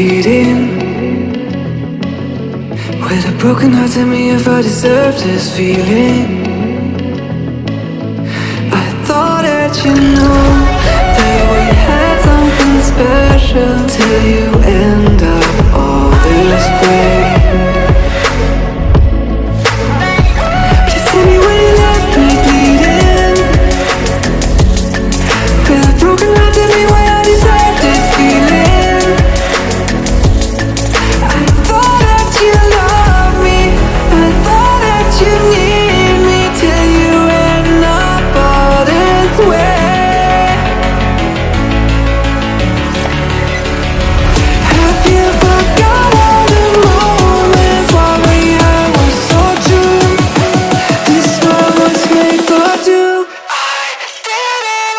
bleeding. With a broken heart, tell me if I deserve this feeling. I thought that you knew that we had something special till you end up all this way. Just tell me when you left me bleeding. With a broken heart, tell me why I deserve this feeling. I thought that you loved me, I thought that you need me till you end up all this way. Have you forgot all the moments while we had was so true? This world was made for two. I did it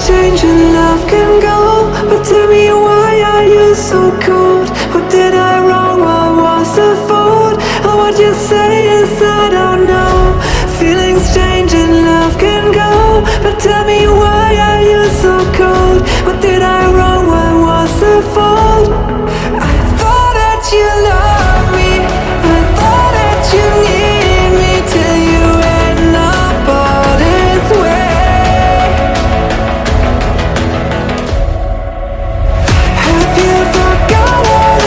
change and love can go, but tell me why are you so cold? What did I wrong? What was the fault? And what you say is I don't know. Feelings change and love can go, but tell me why are you so cold? What did I wrong? What was the fault? I thought that you loved me, I thought that you need me till you end up all this way. Have you forgotten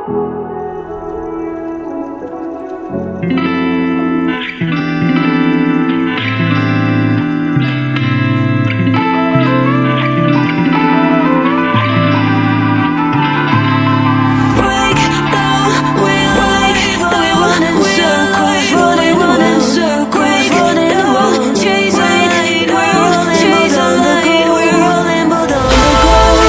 Break the wheel, we run in circles, run in circles, running around, chase a light, we're chase a light, we're rolling but on the ground.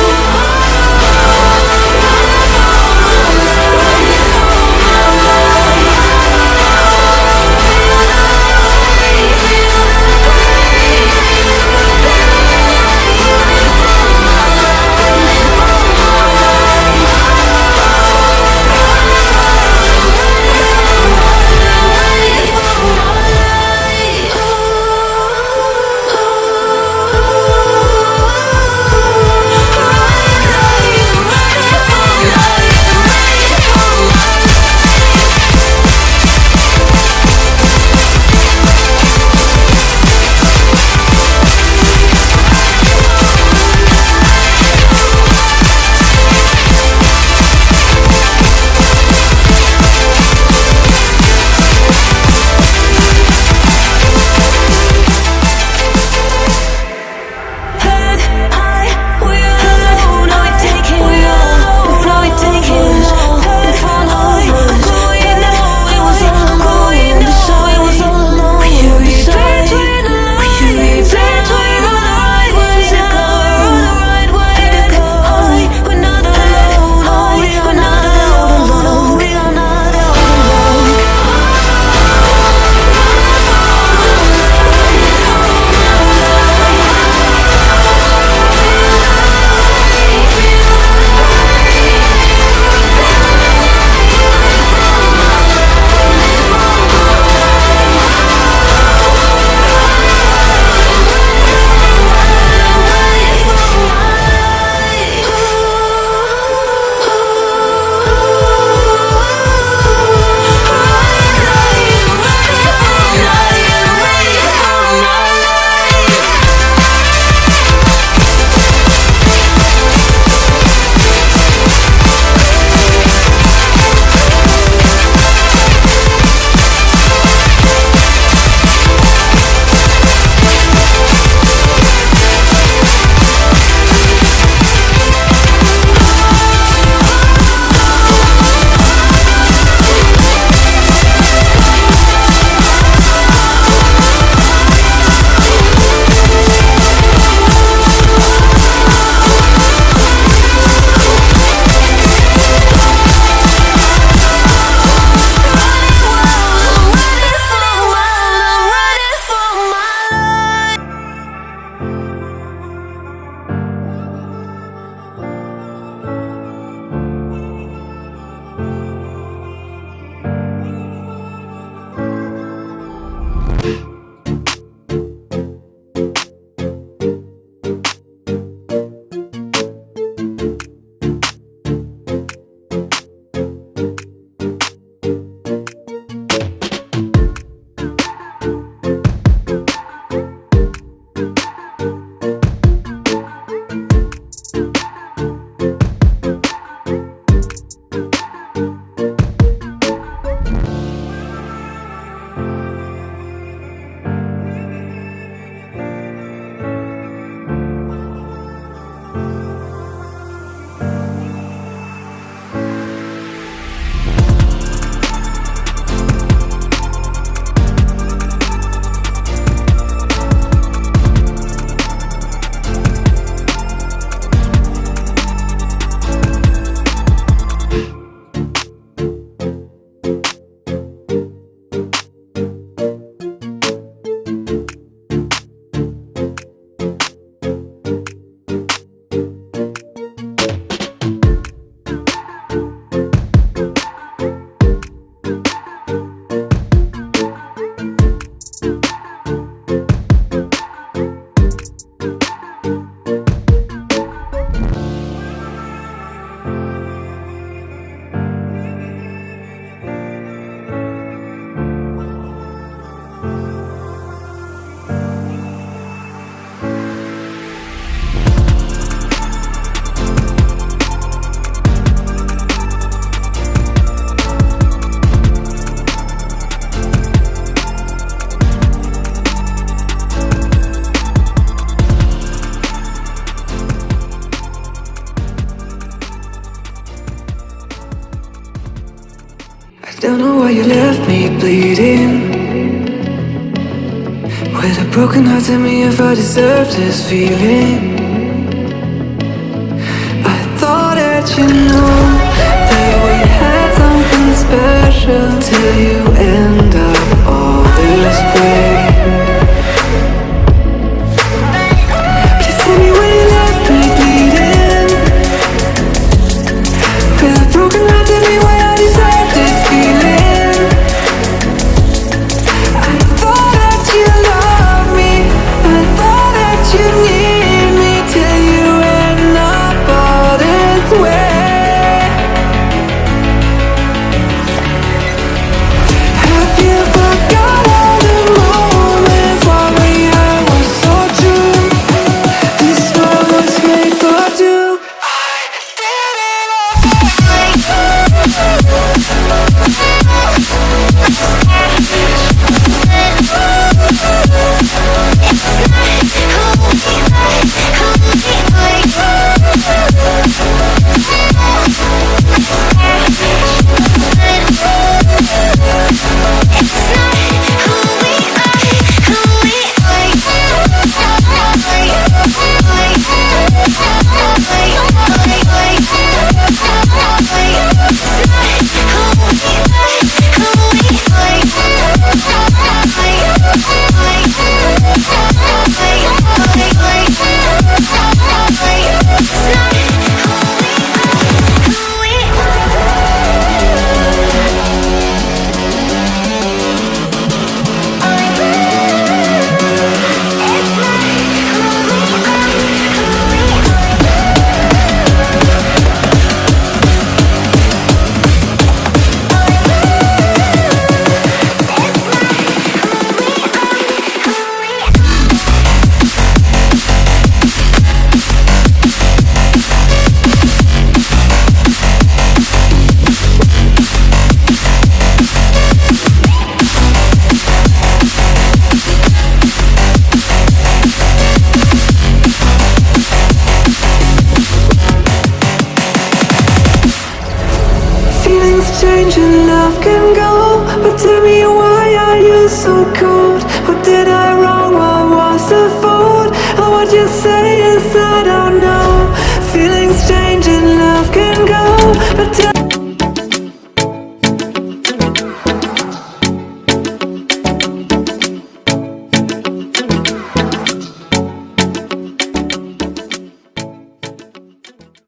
Don't know why you left me bleeding. With a broken heart, tell me if I deserve this feeling. I thought that you know that we had something special till you end up all this way. Please tell me why you left me bleeding. With a broken heart, tell me why I deserve this feeling. I thought that you loved me, I thought that you need me till you end up all this way. Have you forgot all the moments while we had was so true? This world was made for two. I did it change and love can go, but tell me why are you so cold? What did I wrong? What was the fault? Or what you say is